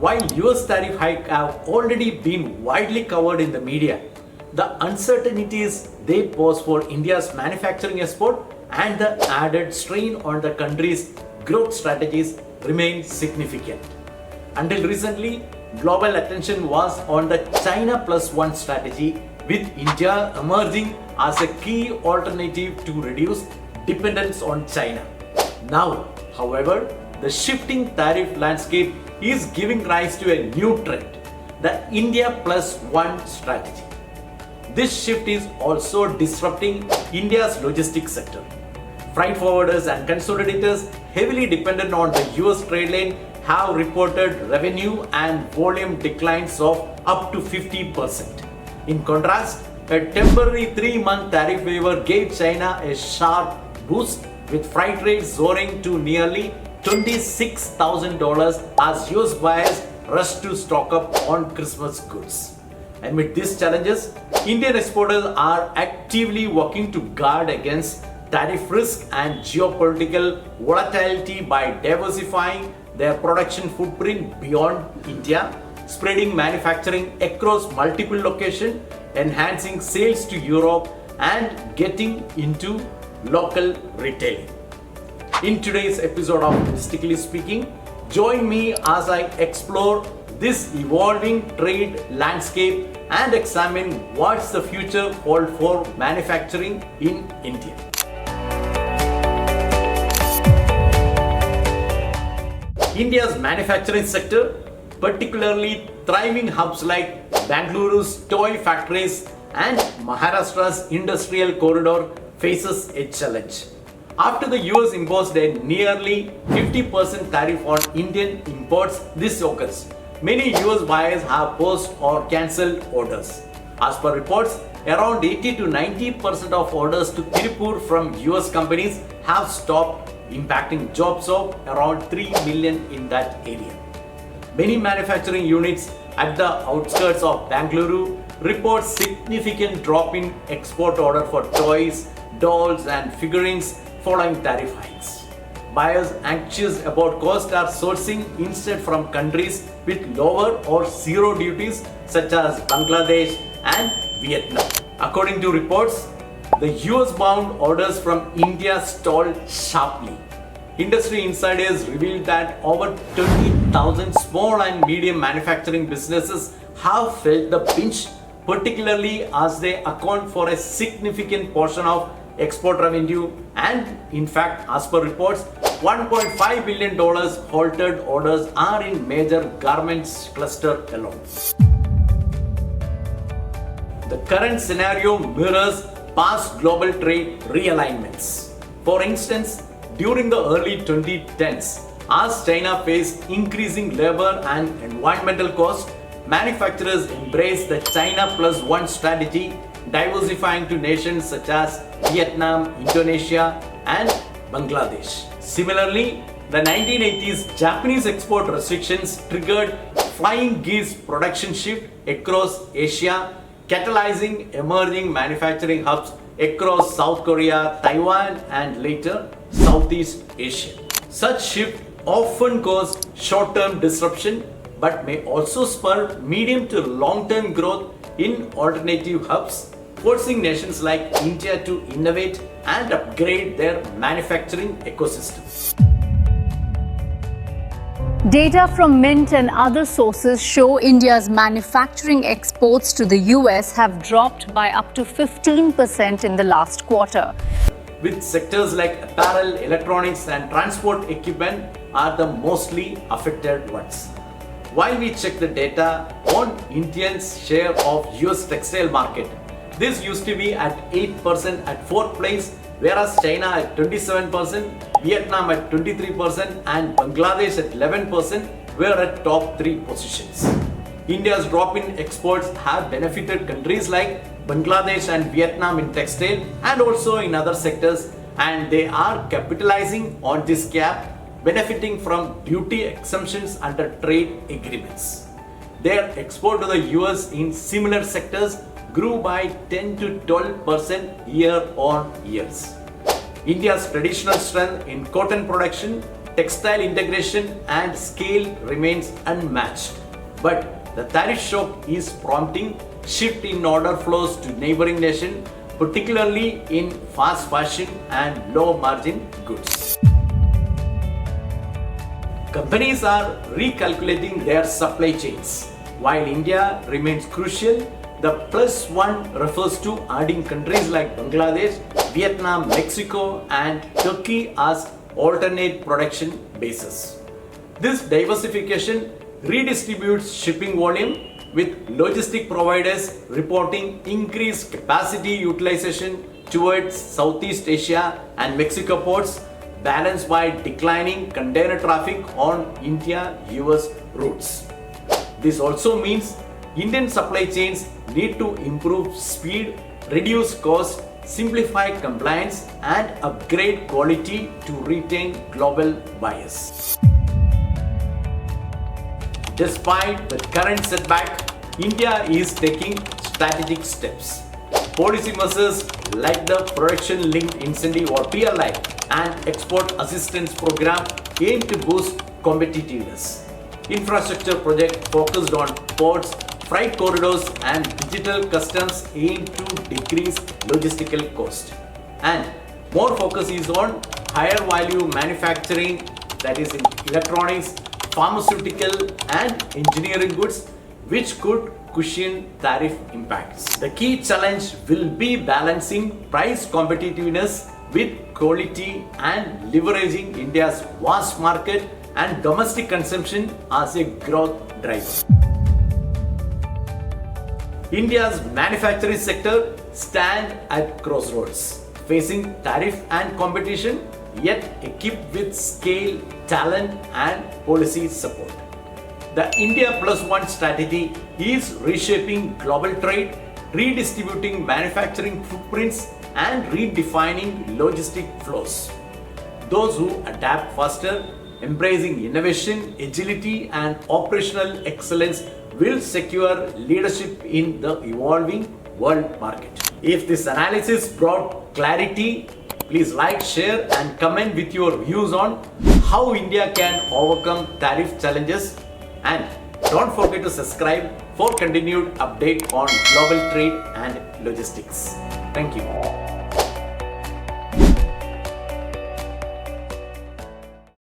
While US tariff hike have already been widely covered in the media, the uncertainties they pose for India's manufacturing export and the added strain on the country's growth strategies remain significant. Until recently, global attention was on the China+1 strategy, with India emerging as a key alternative to reduce dependence on China. Now, however, the shifting tariff landscape is giving rise to a new trend, the India+1 strategy. This shift is also disrupting India's logistics sector. Freight forwarders and consolidators heavily dependent on the US trade lane have reported revenue and volume declines of up to 50%. In contrast, a temporary 3-month tariff waiver gave China a sharp boost, with freight rates soaring to nearly $26,000 as US buyers rushed to stock up on Christmas goods. Amid these challenges, Indian exporters are actively working to guard against tariff risk and geopolitical volatility by diversifying their production footprint beyond India, spreading manufacturing across multiple locations, enhancing sales to Europe, and getting into local retailing. In today's episode of Logistically Speaking, join me as I explore this evolving trade landscape and examine what's the future hold for manufacturing in India. India's manufacturing sector, particularly thriving hubs like Bengaluru's toy factories and Maharashtra's industrial corridor, faces a challenge. After the US imposed a nearly 50% tariff on Indian imports this August, many US buyers have paused or cancelled orders. As per reports, around 80 to 90% of orders to Tirupur from US companies have stopped, impacting jobs of around 3 million in that area. Many manufacturing units at the outskirts of Bengaluru report significant drop in export order for toys, dolls and figurines following tariff hikes. Buyers anxious about cost are sourcing instead from countries with lower or zero duties such as Bangladesh and Vietnam. According to reports, the US-bound orders from India stalled sharply. Industry insiders revealed that over 20,000 small and medium manufacturing businesses have felt the pinch, particularly as they account for a significant portion of export revenue, and in fact, as per reports, $1.5 billion halted orders are in major garments cluster alone. The current scenario mirrors past global trade realignments. For instance, during the early 2010s, as China faced increasing labor and environmental costs, manufacturers embraced the China+1 strategy, diversifying to nations such as Vietnam, Indonesia, and Bangladesh. Similarly, the 1980s Japanese export restrictions triggered flying geese production shift across Asia, catalyzing emerging manufacturing hubs across South Korea, Taiwan, and later Southeast Asia. Such shift often cause short-term disruption but may also spur medium to long-term growth in alternative hubs, forcing nations like India to innovate and upgrade their manufacturing ecosystems. Data from Mint and other sources show India's manufacturing exports to the US have dropped by up to 15% in the last quarter. With sectors like apparel, electronics and transport equipment are the mostly affected ones. While we check the data on Indians' share of US textile market, this used to be at 8% at 4th place, whereas China at 27%, Vietnam at 23% and Bangladesh at 11% were at top 3 positions. India's drop in exports have benefited countries like Bangladesh and Vietnam in textile and also in other sectors, and they are capitalizing on this gap, benefiting from duty exemptions under trade agreements. Their export to the US in similar sectors grew by 10 to 12% year on year. India's traditional strength in cotton production, textile integration and scale remains unmatched. But the tariff shock is prompting shift in order flows to neighboring nations, particularly in fast fashion and low margin goods. Companies are recalculating their supply chains. While India remains crucial, the +1 refers to adding countries like Bangladesh, Vietnam, Mexico, and Turkey as alternate production bases. This diversification redistributes shipping volume, with logistic providers reporting increased capacity utilization towards Southeast Asia and Mexico ports, balanced by declining container traffic on India-US routes. This also means Indian supply chains need to improve speed, reduce cost, simplify compliance, and upgrade quality to retain global buyers. Despite the current setback, India is taking strategic steps. Policy measures like the Production Linked Incentive or PLI and Export Assistance Program aim to boost competitiveness. Infrastructure projects focused on ports, freight corridors, and digital customs aim to decrease logistical cost. And more focus is on higher value manufacturing, that is in electronics, pharmaceutical, and engineering goods, which could cushion tariff impacts. The key challenge will be balancing price competitiveness with quality and leveraging India's vast market and domestic consumption as a growth driver. India's manufacturing sector stands at crossroads, facing tariff and competition, yet equipped with scale, talent, and policy support. The India+1 strategy is reshaping global trade, redistributing manufacturing footprints, and redefining logistic flows. Those who adapt faster, embracing innovation, agility, and operational excellence will secure leadership in the evolving world market. If this analysis brought clarity, please like, share, and comment with your views on how India can overcome tariff challenges. And don't forget to subscribe for continued update on global trade and logistics. Thank you.